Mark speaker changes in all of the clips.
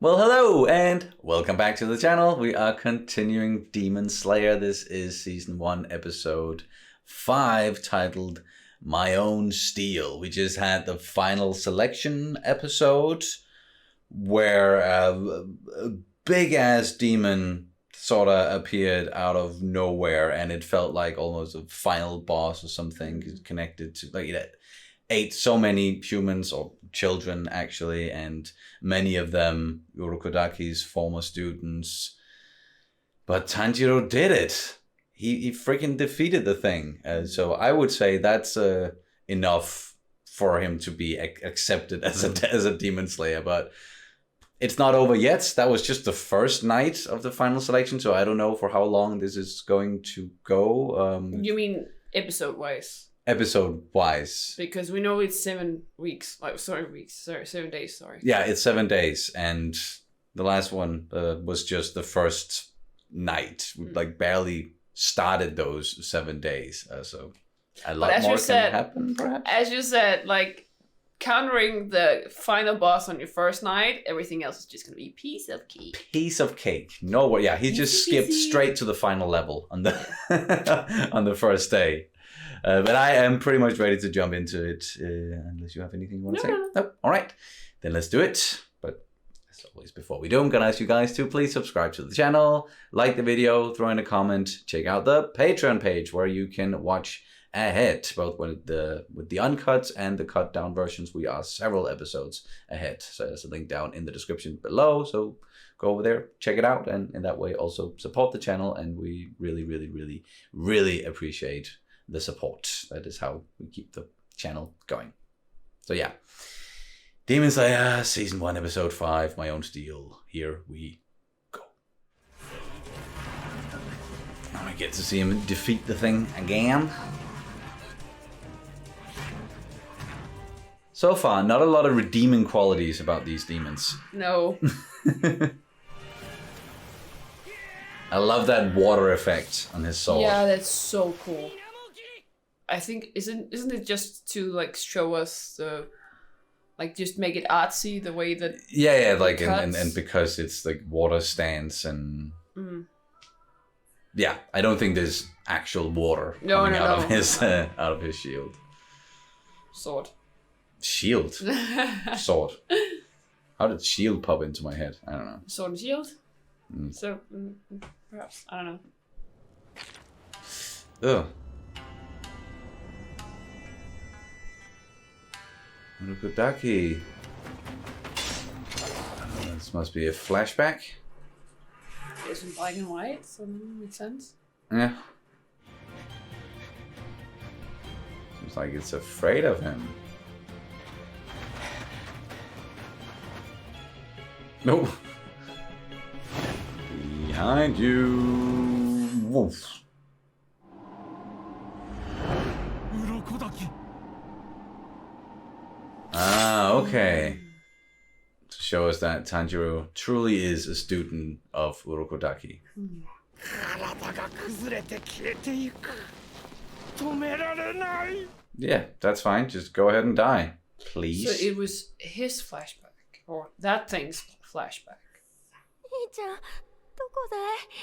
Speaker 1: Well, hello and welcome back to the channel. We are continuing Demon Slayer. This is season 1, episode 5, titled My Own Steel. We just had the final selection episode where a big ass demon sort of appeared out of nowhere, and it felt like almost a final boss or something connected to, like, it ate so many humans or children actually, and many of them Urokodaki's former students. But Tanjiro did it. He freaking defeated the thing. So I would say that's enough for him to be accepted as a demon slayer. But it's not over yet. That was just the first night of the final selection, so I don't know for how long this is going to go.
Speaker 2: You mean episode-wise?
Speaker 1: Episode-wise.
Speaker 2: Because we know it's 7 weeks. 7 days, sorry.
Speaker 1: Yeah, it's 7 days, and the last one was just the first night. Like, barely started those 7 days. So a lot more can happen, perhaps.
Speaker 2: As you said, like, countering the final boss on your first night, everything else is just going to be piece of cake.
Speaker 1: Piece of cake. No, yeah, he just skipped straight to the final level on the on the first day. But I am pretty much ready to jump into it, unless you have anything you want to say. Nope. All right, then let's do it. But as always, before we do, I'm going to ask you guys to please subscribe to the channel, like the video, throw in a comment, check out the Patreon page where you can watch ahead, both with the uncut and the cut down versions. We are several episodes ahead. So there's a link down in the description below. So go over there, check it out, and in that way also support the channel. And we really, really, really, really appreciate the support. That is how we keep the channel going. So yeah, Demon Slayer season 1 episode 5, My Own Steel. Here we go. Now we get to see him defeat the thing again. So far, not a lot of redeeming qualities about these demons.
Speaker 2: No.
Speaker 1: I love that water effect on his sword.
Speaker 2: Yeah, that's so cool. I think isn't it just to like show us the, like, just make it artsy the way that
Speaker 1: like and because it's like water stance and yeah, I don't think there's actual water coming out of his shield.
Speaker 2: Sword.
Speaker 1: Shield. Sword. How did shield pop into my head? I don't know.
Speaker 2: Sword and shield. So perhaps, I don't know.
Speaker 1: Ugh. Urokodaki. This must be a flashback.
Speaker 2: It's in black and white, so that makes sense.
Speaker 1: Yeah. Seems like it's afraid of him. No. Behind you. Wolf. Ah, okay. To show us that Tanjiro truly is a student of Urokodaki. Yeah, that's fine. Just go ahead and die, please.
Speaker 2: So it was his flashback, or that thing's flashback.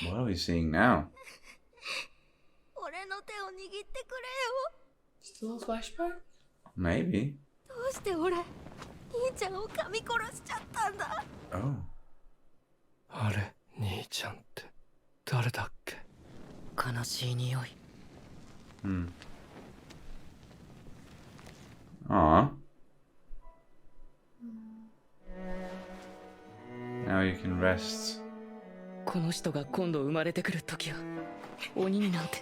Speaker 1: What are we seeing now?
Speaker 2: Still a flashback?
Speaker 1: Maybe. Oh. Aw. Now you can rest.
Speaker 3: この人が今度生まれてくる時は鬼になんて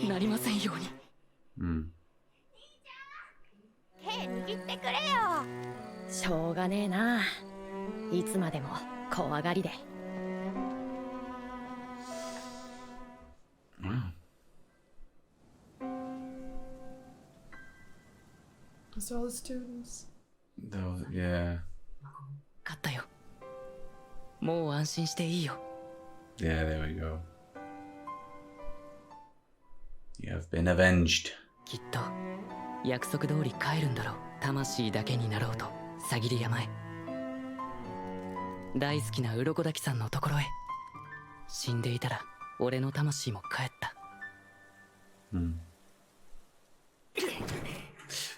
Speaker 3: なりませんように。
Speaker 4: 手握ってくれよ。しょうがねえな。いつまでも怖がりで。
Speaker 2: That's all the students.
Speaker 1: Those, yeah.
Speaker 3: 勝ったよ。もう安心していいよ。
Speaker 1: Yeah, there we go. You have been avenged.
Speaker 3: きっと約束通り帰るんだろう。魂だけになろうと、さぎり山へ。大好きな鱗滝さんのところへ。死んでいたら俺の魂も帰った。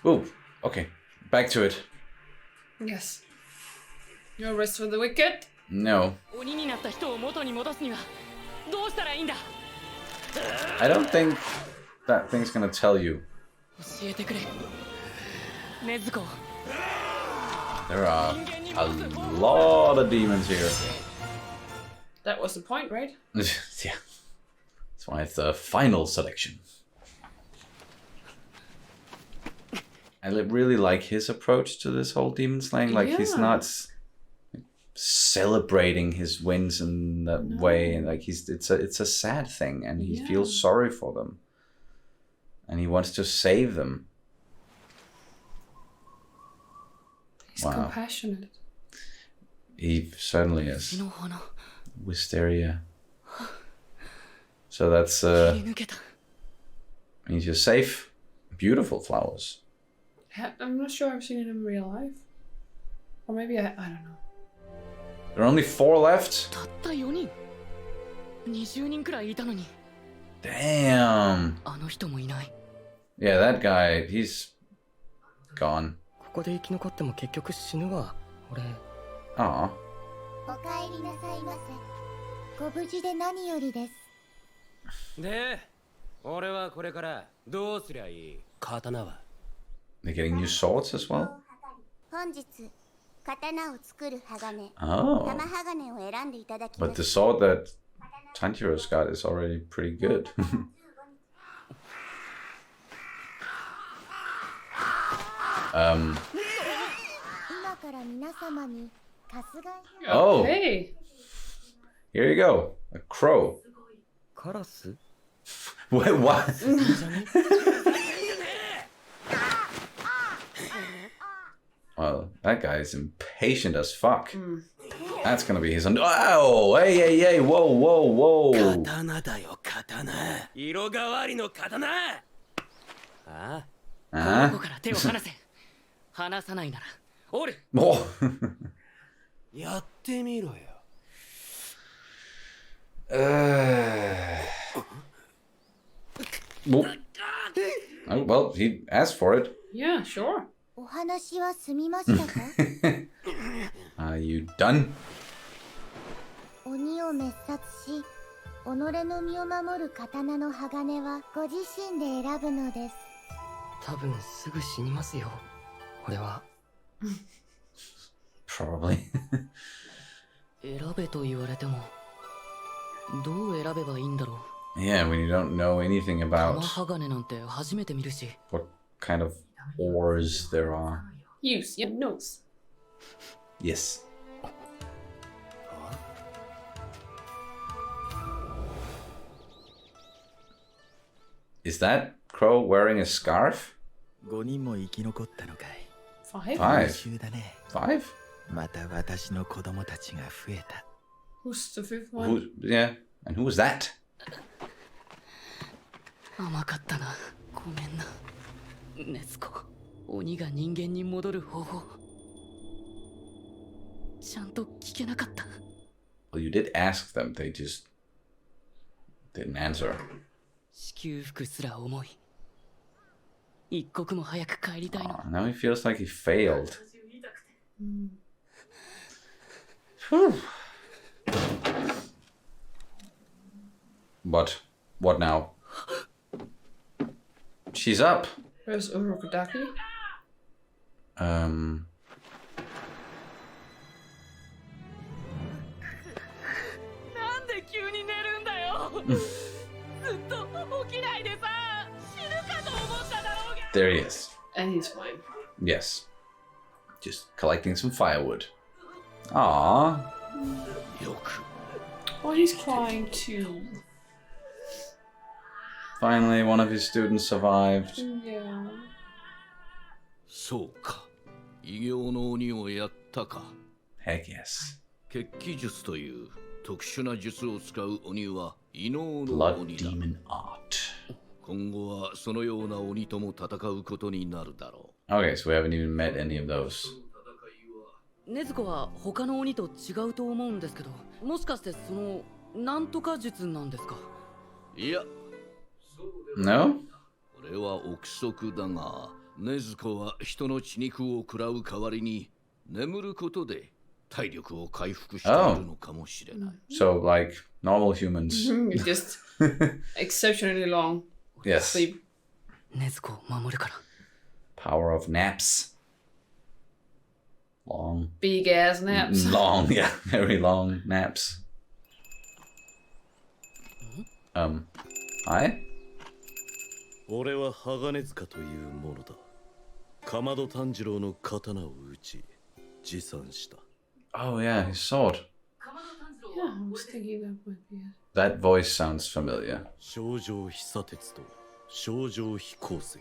Speaker 1: Oh, okay. Back to it.
Speaker 2: Yes. No rest for the wicked?
Speaker 1: No.
Speaker 3: 鬼になった人を元に戻すにはどうしたらいいんだ。
Speaker 1: I don't think that thing's gonna tell you.
Speaker 3: 教えてくれ。禰豆子。
Speaker 1: There are a lot of demons here.
Speaker 2: That was the point, right?
Speaker 1: Yeah. That's why it's the final selection. I really like his approach to this whole demon slaying. Like, he's not celebrating his wins in that way. And like, it's a sad thing, and he feels sorry for them, and he wants to save them.
Speaker 2: He's compassionate.
Speaker 1: He certainly is. Wisteria. So that's means you're safe. Beautiful flowers.
Speaker 2: I'm not sure I've seen it in real life. Or maybe I don't know.
Speaker 1: There are only 4 left?
Speaker 3: たった4人。20人くらいいたのに。
Speaker 1: Damn.
Speaker 3: あの人もいない。
Speaker 1: Yeah, that guy, he's gone.
Speaker 5: ここで生き残っても結局死ぬわ。俺。
Speaker 1: Aw.
Speaker 4: お帰りなさいませ。ご無事で何よりです。
Speaker 5: で、俺はこれからどうすりゃいい？刀は。
Speaker 1: They're getting new swords as well?
Speaker 4: 本日、刀を作る鋼、
Speaker 1: Oh.
Speaker 4: 玉鋼を選んでいただき
Speaker 1: But
Speaker 4: ま
Speaker 1: the
Speaker 4: す。
Speaker 1: sword that Tanjiro's got is already pretty good.
Speaker 4: 今から皆様に春日
Speaker 1: Oh,
Speaker 2: Hey!
Speaker 1: here you go. A crow.
Speaker 5: カラス？
Speaker 1: Wait, what? Well, that guy is impatient as fuck. That's gonna be his... Oh, hey, hey, hey, whoa, whoa, whoa.
Speaker 5: 刀だよ、刀。色変わりの刀。ああ。
Speaker 3: こ
Speaker 1: Uh-huh.
Speaker 3: こから手を離せ。離さないならおる。
Speaker 1: Oh.
Speaker 5: やってみろよ。
Speaker 1: Oh, well, he asked for it.
Speaker 2: Yeah, sure.
Speaker 4: お話は済みましたか？
Speaker 1: Are you done?
Speaker 4: 鬼を滅殺し、己の身を守る刀の鋼はご自身で選ぶのです。
Speaker 5: 多分すぐ死にますよ。俺は。
Speaker 1: Probably.
Speaker 3: 選べと言われてもどう選べばいいんだろう。
Speaker 1: Yeah, when you don't know anything
Speaker 3: 玉
Speaker 1: about
Speaker 3: 鋼なんて初めて見るし。
Speaker 1: what kind of ores there are.
Speaker 2: Use your nose.
Speaker 1: Yes. Is that crow wearing a scarf?
Speaker 6: 5人も生き残ったのかい。
Speaker 2: Five?
Speaker 1: 5?
Speaker 6: 優秀だね。
Speaker 1: 5?
Speaker 6: また私の子供たちが増えた。
Speaker 2: Who's the fifth one?
Speaker 1: Who, yeah, and who was that?
Speaker 3: 甘かったな。ごめんな。禰豆子。鬼が人間に戻る方法。ちゃんと聞けなかった。
Speaker 1: Well, you did ask them, they just didn't answer.
Speaker 3: 支給服すら重い。一刻も早く帰りたいの。
Speaker 1: Aw, now he feels like he failed. Whew. What now? She's up.
Speaker 2: Where's Urokodaki?
Speaker 1: Um.
Speaker 3: なんで急に寝るんだよ。ずっと起きないでさ、死ぬかと思っただろうが。
Speaker 1: There he is.
Speaker 2: And he's fine.
Speaker 1: Yes. Just collecting some firewood. Aww.
Speaker 2: Oh, he's crying too.
Speaker 1: Finally, one of his students survived.
Speaker 2: Yeah.
Speaker 7: そうか。異形の鬼をやったか。
Speaker 1: Heck yes.
Speaker 7: 血気術という特殊な術を使う鬼は異能の
Speaker 1: Blood
Speaker 7: 鬼だ。
Speaker 1: demon art.
Speaker 7: 今後はそのような鬼とも戦うことになるだろ
Speaker 1: Okay, so we haven't even met any of those.
Speaker 8: 禰豆子は他の鬼と違うと思うんですけど、もしかしてそのなんとか術なんですか？
Speaker 7: いや、
Speaker 1: No?
Speaker 7: これは憶測だが、禰豆子は人の血肉を食らう代わりに眠ることで体力を回復しているのかもしれない。
Speaker 1: So, like normal humans.
Speaker 2: Just exceptionally long
Speaker 1: Yes.
Speaker 2: sleep.
Speaker 8: 禰豆子を守るから。
Speaker 1: Power of naps. Long.
Speaker 2: Big ass naps.
Speaker 1: Long, yeah. Very long naps. Hi?
Speaker 5: 俺は鋼塚というものだ。かまど炭治郎の刀を撃ち持参した。
Speaker 1: Oh, yeah, his sword.
Speaker 2: Yeah, I was thinking that would be it.
Speaker 1: That voice sounds familiar.
Speaker 5: 症状飛砂鉄と症状飛鉱石。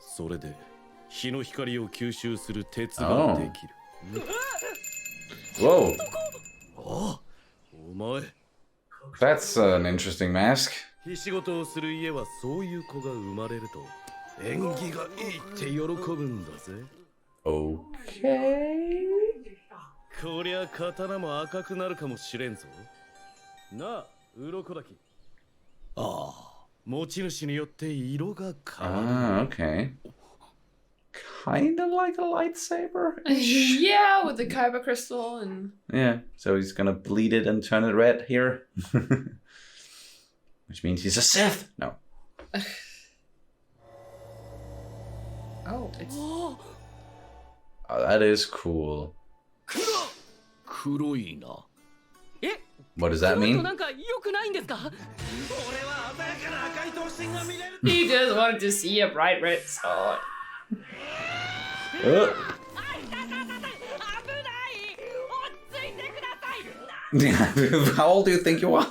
Speaker 5: それで日の光を吸収する鉄ができる。
Speaker 1: Whoa.
Speaker 5: ああ、お前。
Speaker 1: That's an interesting mask.
Speaker 5: 日仕事をする家はそういう子が生まれると縁起がいいって喜ぶんだぜ。
Speaker 1: Okay.
Speaker 5: こりゃ刀も赤くなるかもしれんぞ。なあ、鱗だき。ああ、持ち主によって色が変わる。
Speaker 1: Ah, okay. Kinda like a lightsaber.
Speaker 2: Yeah, with the kyber crystal and
Speaker 1: Yeah, so he's gonna bleed it and turn it red here. Which means he's a Sith. No.
Speaker 2: oh, it's
Speaker 1: Oh, that is cool.
Speaker 7: 黒いな。
Speaker 1: What does that mean?
Speaker 8: なんか良くないんですか？
Speaker 2: he just wanted to see a bright red sword.
Speaker 1: How old do you think you are?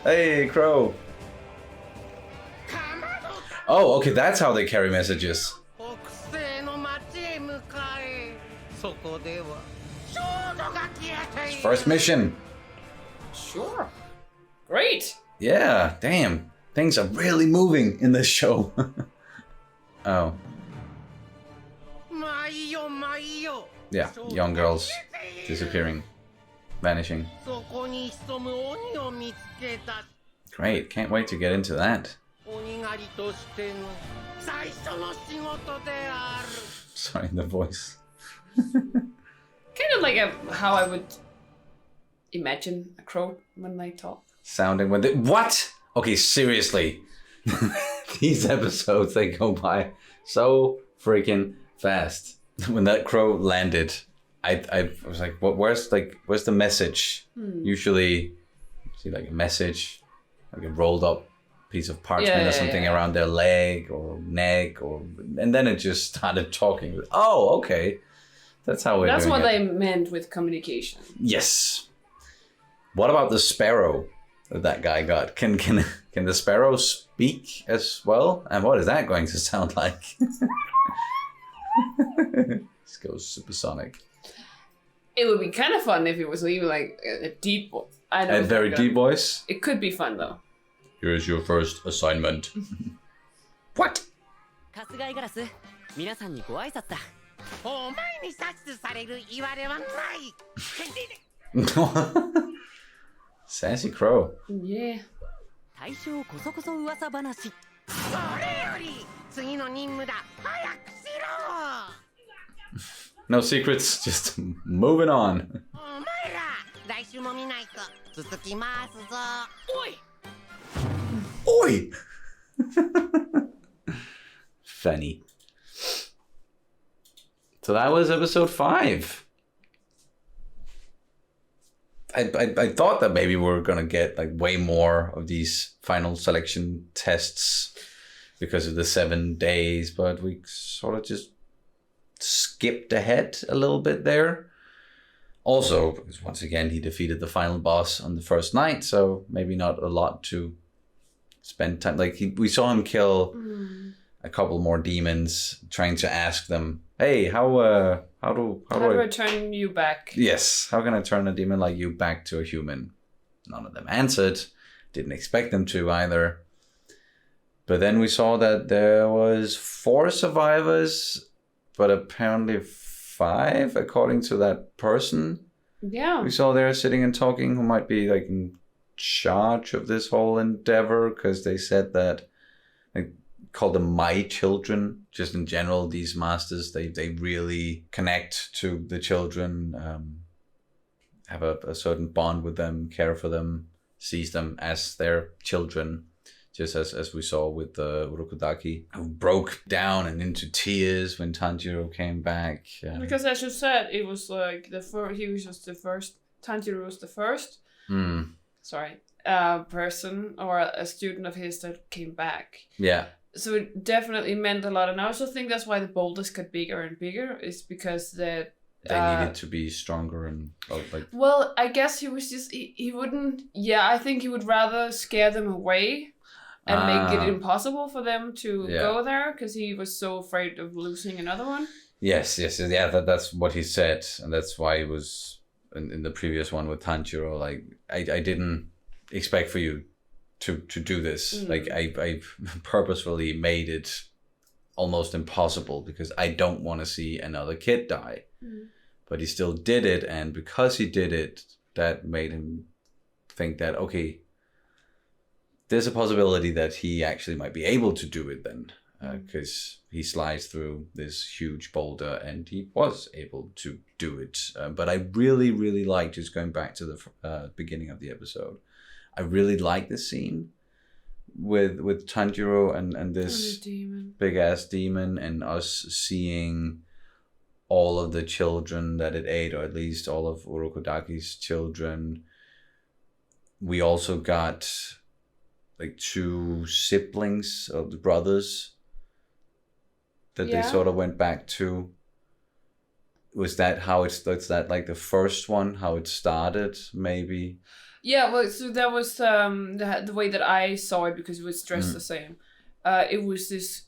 Speaker 1: Hey, Crow. Oh, okay, that's how they carry messages. First mission.
Speaker 2: Sure. Great.
Speaker 1: Yeah, damn. Things are really moving in this show. Oh. Yeah, young girls disappearing, vanishing. Great, can't wait to get into that. Sorry, the voice.
Speaker 2: Kind of like how I would imagine a crow when they talk.
Speaker 1: Sounding when they... What? Okay, seriously. These episodes, they go by so freaking fast. When that crow landed, I was like, what? Where's the message? Usually, see like a message, like a rolled up piece of parchment or something around their leg or neck, and then it just started talking. Oh, okay, that's how we're doing it.
Speaker 2: That's what they meant with communication.
Speaker 1: Yes. What about the sparrow that guy got? Can the sparrow speak as well? And what is that going to sound like? This goes supersonic.
Speaker 2: It would be kind of fun if it was even like a deep voice. I know
Speaker 1: A very deep voice.
Speaker 2: It could be fun though.
Speaker 1: Here's your first assignment. What?
Speaker 8: 春日井ガラス、皆さんにご挨拶だ。
Speaker 9: お前に指図される言われはない。
Speaker 1: Sassy crow.
Speaker 2: Yeah.
Speaker 8: 大正こそこそ噂話。
Speaker 9: それより次の任務だ。早くしろ。
Speaker 1: No secrets, just moving on.
Speaker 9: お前ら来週も見ないと続きますぞ。おい。
Speaker 1: Oi! Funny. So that was episode 5. I thought that maybe we were gonna get like way more of these final selection tests because of the 7 days, but we sort of just skipped ahead a little bit there. Also, because once again he defeated the final boss on the first night, so maybe not a lot to spend time. Like we saw him kill a couple more demons, trying to ask them, "Hey, how do
Speaker 2: I turn you back?"
Speaker 1: Yes, how can I turn a demon like you back to a human? None of them answered. Didn't expect them to either. But then we saw that there was 4 survivors, but apparently 5, according to that person.
Speaker 2: Yeah.
Speaker 1: We saw there sitting and talking, who might be like in charge of this whole endeavor, because they said that, like, call them my children. Just in general, these masters, they really connect to the children, have a certain bond with them, care for them, sees them as their children. Just as we saw with the Urokodaki, who broke down and into tears when Tanjiro came back.
Speaker 2: Because as you said, it was like he was just the first. Tanjiro was the first. Person or a student of his that came back.
Speaker 1: Yeah.
Speaker 2: So it definitely meant a lot, and I also think that's why the boulders got bigger and bigger. Is because they
Speaker 1: needed to be stronger and like.
Speaker 2: Well, I guess he was just he wouldn't. Yeah, I think he would rather scare them away and make it impossible for them to go there, because he was so afraid of losing another one. Yes.
Speaker 1: Yeah, that's what he said, and that's why he was in the previous one with Tanjiro. Like, I didn't expect for you to do this. Like, I purposefully made it almost impossible because I don't want to see another kid die. But he still did it, and because he did it, that made him think that, okay, there's a possibility that he actually might be able to do it then, because he slides through this huge boulder and he was able to do it. But I really, really like, just going back to the beginning of the episode, I really like this scene with Tanjiro and this big ass demon, and us seeing all of the children that it ate, or at least all of Urokodaki's children. We also got like 2 siblings of the brothers that they sort of went back to. Was that how that's that like the first one, how it started, maybe?
Speaker 2: Yeah, well, so that was the way that I saw it, because it was dressed the same. It was this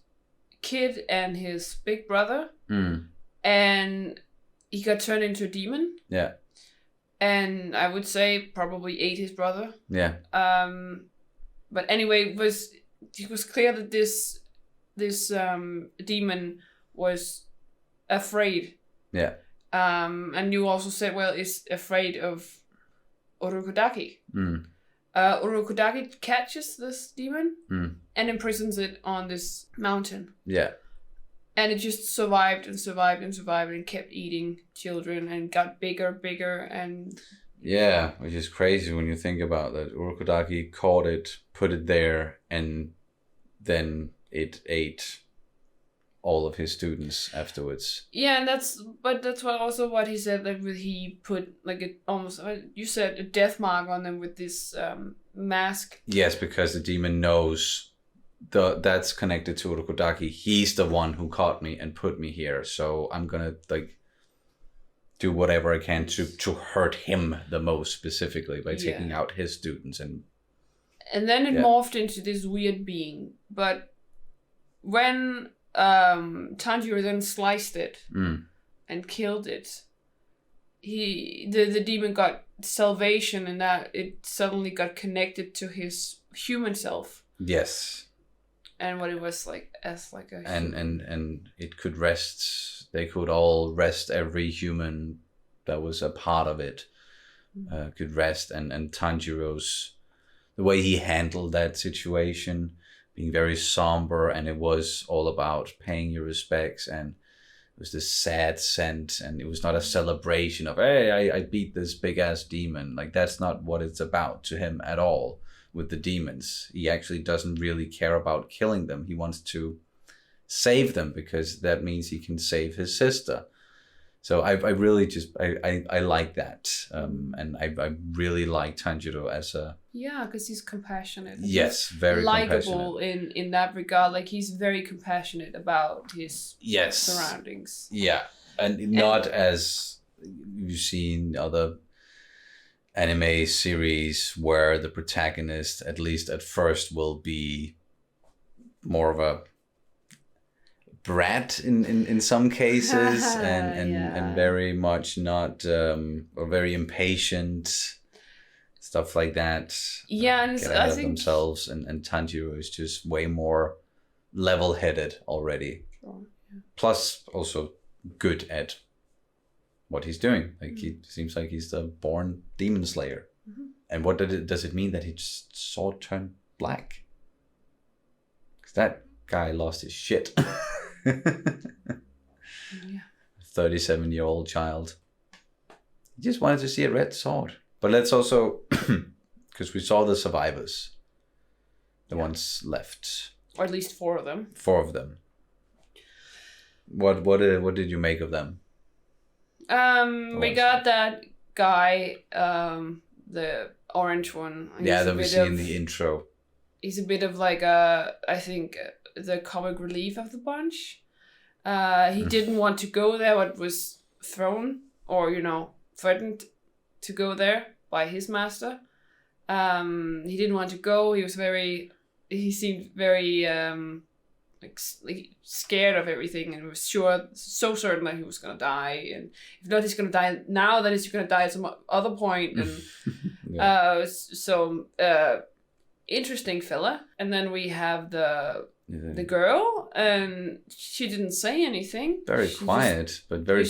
Speaker 2: kid and his big brother, and he got turned into a demon. Yeah. And I would say probably ate his brother. Yeah. But anyway, it was clear that this demon was afraid. Yeah. And you also said, well, is afraid of Urokodaki. Urokodaki catches this demon and imprisons it on this mountain. Yeah. And it just survived and survived and survived and kept eating children and got bigger and...
Speaker 1: Yeah, which is crazy when you think about that. Urokodaki caught it, put it there, and then it ate all of his students afterwards.
Speaker 2: Yeah, and that's what he said, that he put like you said a death mark on them with this mask.
Speaker 1: Yes, because the demon knows that's connected to Urokodaki. He's the one who caught me and put me here, so I'm gonna like do whatever I can to hurt him the most, specifically by taking out his students. And
Speaker 2: then it morphed into this weird being. But when Tanjiro then sliced it and killed it, the demon got salvation, and that it suddenly got connected to his human self. Yes. And what it was like as like a
Speaker 1: and it could rest. They could all rest. Every human that was a part of it could rest. And Tanjiro's, the way he handled that situation, being very somber, and it was all about paying your respects, and it was this sad scent, and it was not a celebration of, hey, I beat this big ass demon. Like, that's not what it's about to him at all. With the demons, he actually doesn't really care about killing them. He wants to save them, because that means he can save his sister. So I really just I like that, and I really like Tanjiro as a
Speaker 2: because he's compassionate.
Speaker 1: Yes, very
Speaker 2: likable in that regard. Like, he's very compassionate about his surroundings. Yeah, and
Speaker 1: not as you've seen other anime series where the protagonist, at least at first, will be more of a brat in some cases and very much not or very impatient. stuff like that.
Speaker 2: Yeah, and
Speaker 1: get ahead of themselves, and Tanjiro is just way more level-headed already.
Speaker 2: Sure, yeah.
Speaker 1: Plus, also good at what he's doing. Like he seems like he's the born demon slayer. Mm-hmm. And what does it mean that his sword turned black? Because that guy lost his shit.
Speaker 2: Yeah.
Speaker 1: 37-year-old child. He just wanted to see a red sword. But let's also, because we saw the survivors, the ones left,
Speaker 2: or at least 4 of them.
Speaker 1: 4 of them. What did you make of them?
Speaker 2: We got that guy, the orange one.
Speaker 1: Yeah, that we see in the intro.
Speaker 2: He's a bit of like I think the comic relief of the bunch. He didn't want to go there, but was thrown or threatened to go there by his master. He didn't want to go. He seemed very like scared of everything, and was so certain that he was gonna die. And if not, he's gonna die now. Then he's gonna die at some other point. And interesting fella. And then we have the girl, and she didn't say anything.
Speaker 1: Very quiet, but very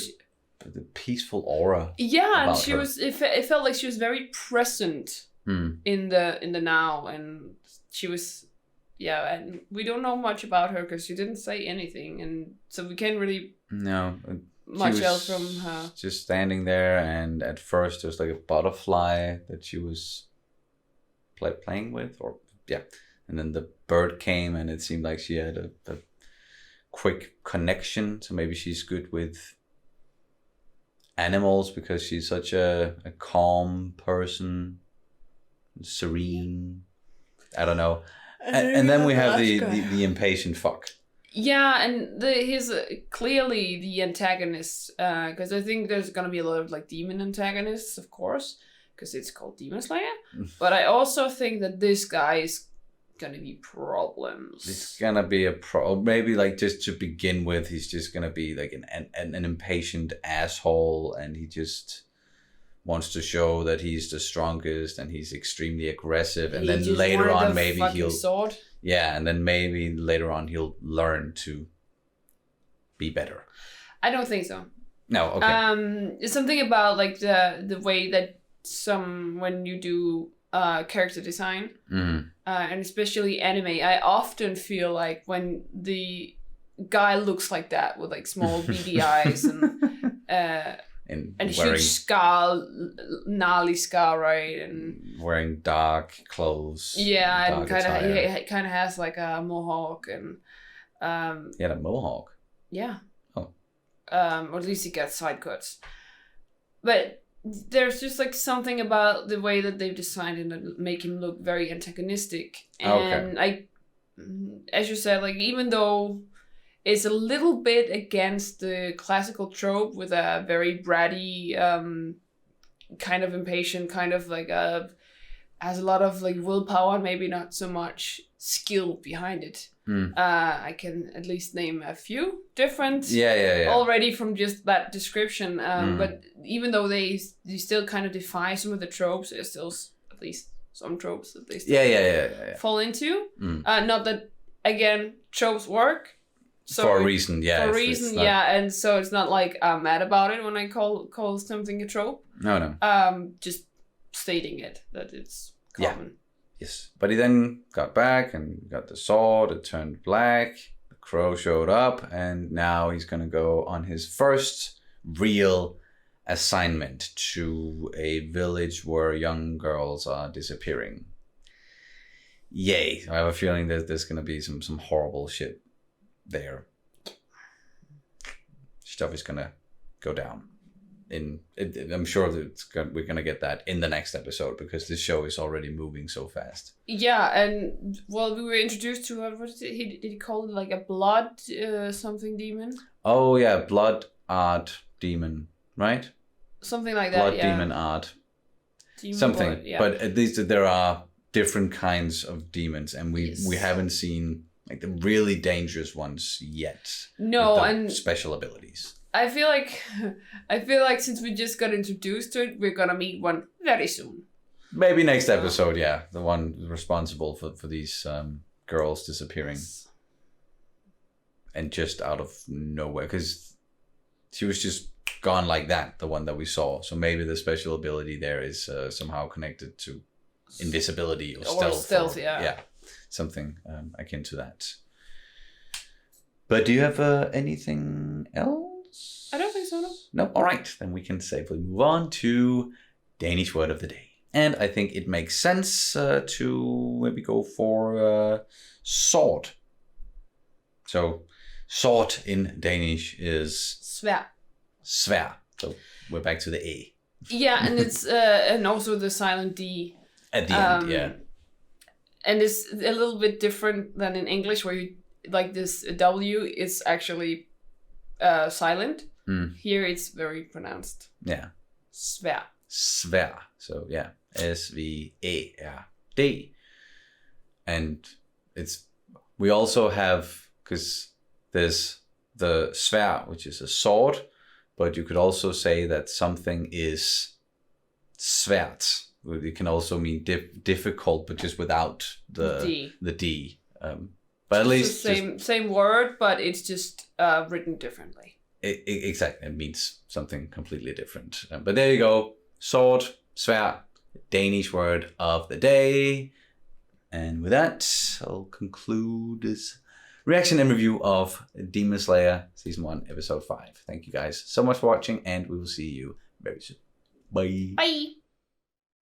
Speaker 1: the peaceful aura.
Speaker 2: Yeah, and she was. It felt like she was very present in the now, and she was. Yeah, and we don't know much about her because she didn't say anything, and so we can't really much else from her.
Speaker 1: Just standing there, and at first there was like a butterfly that she was playing with, and then the bird came, and it seemed like she had a quick connection. So maybe she's good with animals because she's such a calm person, serene. I don't know. And then we have the impatient fuck.
Speaker 2: Yeah, and he's clearly the antagonist, because I think there's gonna be a lot of like demon antagonists, of course, because it's called Demon Slayer. But I also think that this guy is gonna be problems.
Speaker 1: It's gonna be maybe like just to begin with, he's just gonna be like an impatient asshole, and he just wants to show that he's the strongest and he's extremely aggressive, and then later on maybe he'll
Speaker 2: sword.
Speaker 1: Yeah, and then maybe later on he'll learn to be better.
Speaker 2: I don't think so.
Speaker 1: No, okay.
Speaker 2: It's something about like the way that when you do character design, and especially anime, I often feel like when the guy looks like that with like small beady eyes and a huge scar, gnarly scar, right? And
Speaker 1: wearing dark clothes.
Speaker 2: Yeah, and kind of has like a mohawk and.
Speaker 1: He had a mohawk.
Speaker 2: Yeah.
Speaker 1: Oh.
Speaker 2: Or at least he got side cuts. But there's just like something about the way that they've designed him that make him look very antagonistic. And as you said, like even though it's a little bit against the classical trope with a very bratty, kind of impatient, kind of like has a lot of like willpower, maybe not so much skill behind it. I can at least name a few different already from just that description. But even though they still kind of defy some of the tropes, there's still at least some tropes that they still fall into. Not that, again, tropes work. So
Speaker 1: for a reason, yeah.
Speaker 2: For a reason, yeah. And so it's not like I'm mad about it when I call something a trope.
Speaker 1: No.
Speaker 2: Just stating it, that it's common.
Speaker 1: Yeah. Yes. But he then got back and got the sword, it turned black, the crow showed up, and now he's going to go on his first real assignment to a village where young girls are disappearing. Yay. I have a feeling that there's going to be some horrible shit there. Stuff is gonna go down. I'm sure that we're gonna get that in the next episode because this show is already moving so fast.
Speaker 2: Yeah, and well, we were introduced to what is it? Did he call it like a blood something demon?
Speaker 1: Oh yeah, blood art demon, right?
Speaker 2: Something like that.
Speaker 1: Blood demon art.
Speaker 2: Demon
Speaker 1: something,
Speaker 2: blood, yeah.
Speaker 1: But at least there are different kinds of demons, and we haven't seen like the really dangerous ones yet.
Speaker 2: No,
Speaker 1: with the
Speaker 2: and
Speaker 1: special abilities.
Speaker 2: I feel like since we just got introduced to it, we're gonna meet one very soon.
Speaker 1: Maybe next episode, yeah. The one responsible for these girls disappearing. And just out of nowhere. Because she was just gone like that, the one that we saw. So maybe the special ability there is somehow connected to invisibility or stealth. Yeah. Something akin to that. But do you have anything else?
Speaker 2: I don't think so, no.
Speaker 1: No? All right. Then we can safely move on to Danish word of the day. And I think it makes sense to maybe go for sword. So, sword in Danish is...
Speaker 2: Svær.
Speaker 1: Svær. So, we're back to the A.
Speaker 2: Yeah, and it's and also the silent D.
Speaker 1: At the end, yeah.
Speaker 2: And it's a little bit different than in English, where you like this W is actually silent. Here it's very pronounced.
Speaker 1: Yeah.
Speaker 2: Svær.
Speaker 1: Svær. So yeah, S-V-A-R-D. And we also have, because there's the svær, which is a sword, but you could also say that something is svært. It can also mean difficult, but just without the D. But at least
Speaker 2: same word, but it's just written differently.
Speaker 1: Exactly, it means something completely different. But there you go, sword, svær, Danish word of the day. And with that, I'll conclude this reaction and review of Demon Slayer Season 1, Episode 5. Thank you guys so much for watching, and we will see you very soon. Bye.
Speaker 2: Bye.